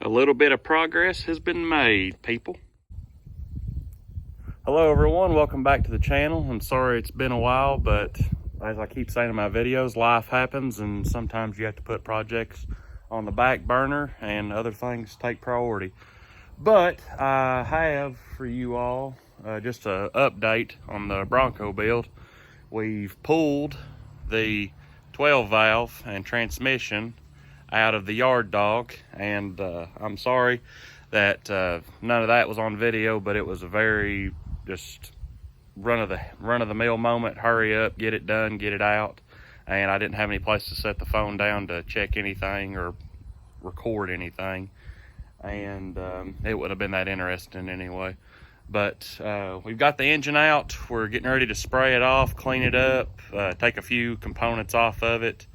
A little bit of progress has been made, people. Hello everyone, welcome back to the channel. I'm sorry it's been a while, but as I keep saying in my videos, life happens and sometimes you have to put projects on the back burner and other things take priority. But I have for you all just an update on the Bronco build. We've pulled the 12 valve and transmission out of the yard dog, and I'm sorry that none of that was on video, but it was a very just run of the mill moment. Hurry up, get it done, get it out. And I didn't have any place to set the phone down to check anything or record anything, and it would have been that interesting anyway. But we've got the engine out. We're getting ready to spray it off, clean it up, take a few components off of it,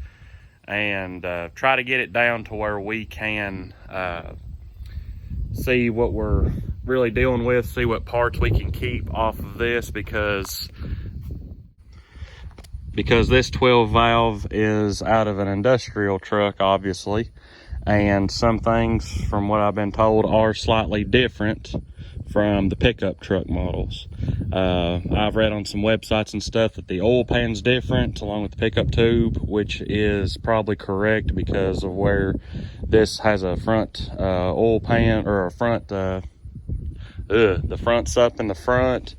and try to get it down to where we can see what we're really dealing with, see what parts we can keep off of this, because this 12 valve is out of an industrial truck, obviously, and some things, from what I've been told, are slightly different from the pickup truck models. I've read on some websites and stuff that the oil pan's different along with the pickup tube, which is probably correct because of where this has a front oil pan, or a front the front's up in the front.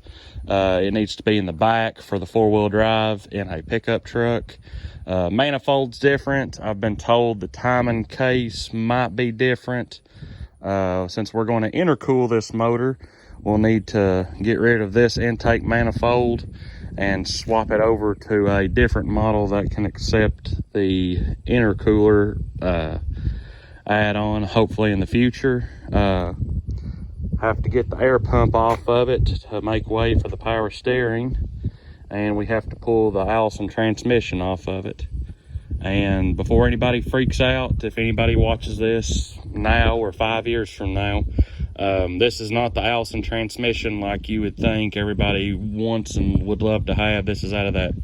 It needs to be in the back for the four-wheel drive in a pickup truck. Manifold's different. I've been told the timing case might be different. Since we're going to intercool this motor, we'll need to get rid of this intake manifold and swap it over to a different model that can accept the intercooler add-on, hopefully in the future. Have to get the air pump off of it to make way for the power steering, and we have to pull the Allison transmission off of it. And before anybody freaks out, if anybody watches this now or 5 years from now, this is not the Allison transmission like you would think everybody wants and would love to have. This is out of that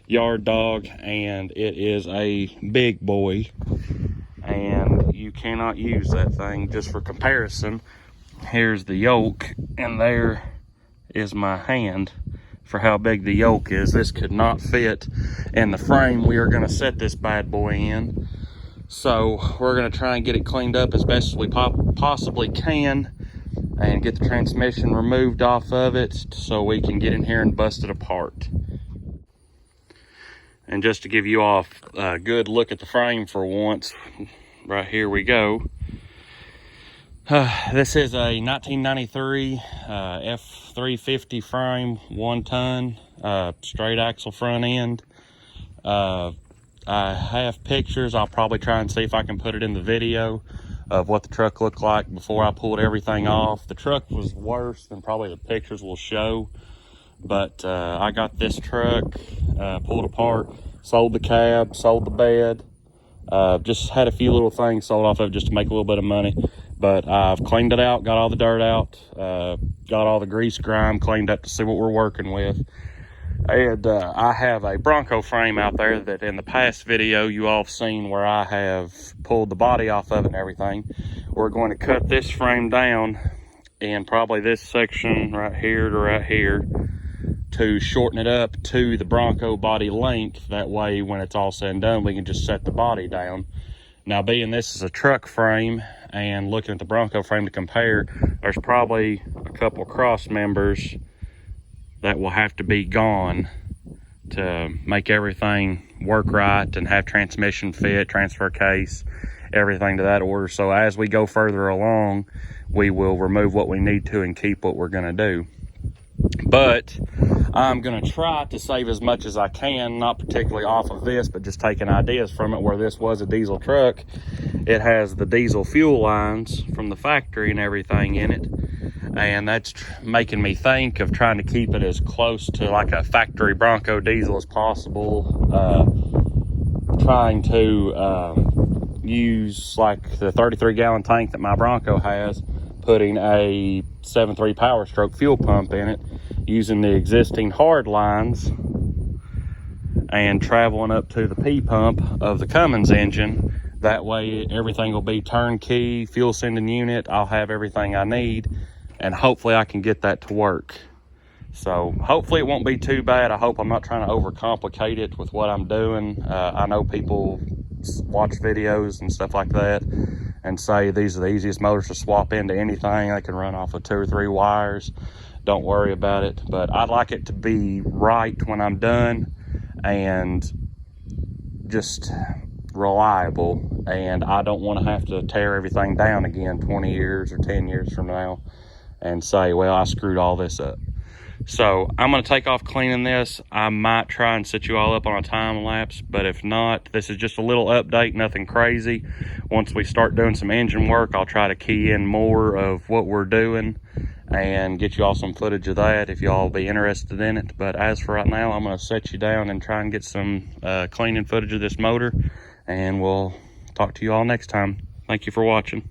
yard dog, and it is a big boy, and you cannot use that thing. Just for comparison, here's the yoke, and there is my hand for how big the yoke is. This could not fit in the frame we are going to set this bad boy in. So we're going to try and get it cleaned up as best as we possibly can and get the transmission removed off of it so we can get in here and bust it apart. And just to give you all a good look at the frame for once, right here we go. This is a 1993 F350 frame, 1 ton, straight axle front end. I have pictures. I'll probably try and see if I can put it in the video of what the truck looked like before I pulled everything off. The truck was worse than probably the pictures will show, but I got this truck pulled apart, sold the cab, sold the bed, just had a few little things sold off of it just to make a little bit of money. But I've cleaned it out, got all the dirt out, got all the grease grime cleaned up to see what we're working with. And I have a Bronco frame out there that in the past video you all have seen where I have pulled the body off of it and everything. We're going to cut this frame down in probably this section right here to right here to shorten it up to the Bronco body length. That way when it's all said and done, we can just set the body down. Now, being this is a truck frame and looking at the Bronco frame to compare, there's probably a couple cross members that will have to be gone to make everything work right and have transmission fit, transfer case, everything to that order. So as we go further along, we will remove what we need to and keep what we're going to do. But I'm going to try to save as much as I can, not particularly off of this, but just taking ideas from it. Where this was a diesel truck, it has the diesel fuel lines from the factory and everything in it. And that's making me think of trying to keep it as close to like a factory Bronco diesel as possible. Trying to use like the 33-gallon tank that my Bronco has, putting a 7.3 Power Stroke fuel pump in it, using the existing hard lines and traveling up to the P pump of the Cummins engine That way everything will be turnkey, fuel sending unit. I'll have everything I need, and hopefully I can get that to work. So hopefully it won't be too bad. I hope I'm not trying to overcomplicate it with what I'm doing. I know people watch videos and stuff like that and say these are the easiest motors to swap into anything. They can run off of 2 or 3 wires. Don't worry about it. But I'd like it to be right when I'm done and just reliable. And I don't want to have to tear everything down again 20 years or 10 years from now and say, well, I screwed all this up. So I'm going to take off cleaning this. I might try and set you all up on a time lapse, but if not, this is just a little update, nothing crazy. Once we start doing some engine work, I'll try to key in more of what we're doing and get you all some footage of that if y'all be interested in it. But as for right now, I'm going to set you down and try and get some cleaning footage of this motor, and we'll talk to you all next time. Thank you for watching.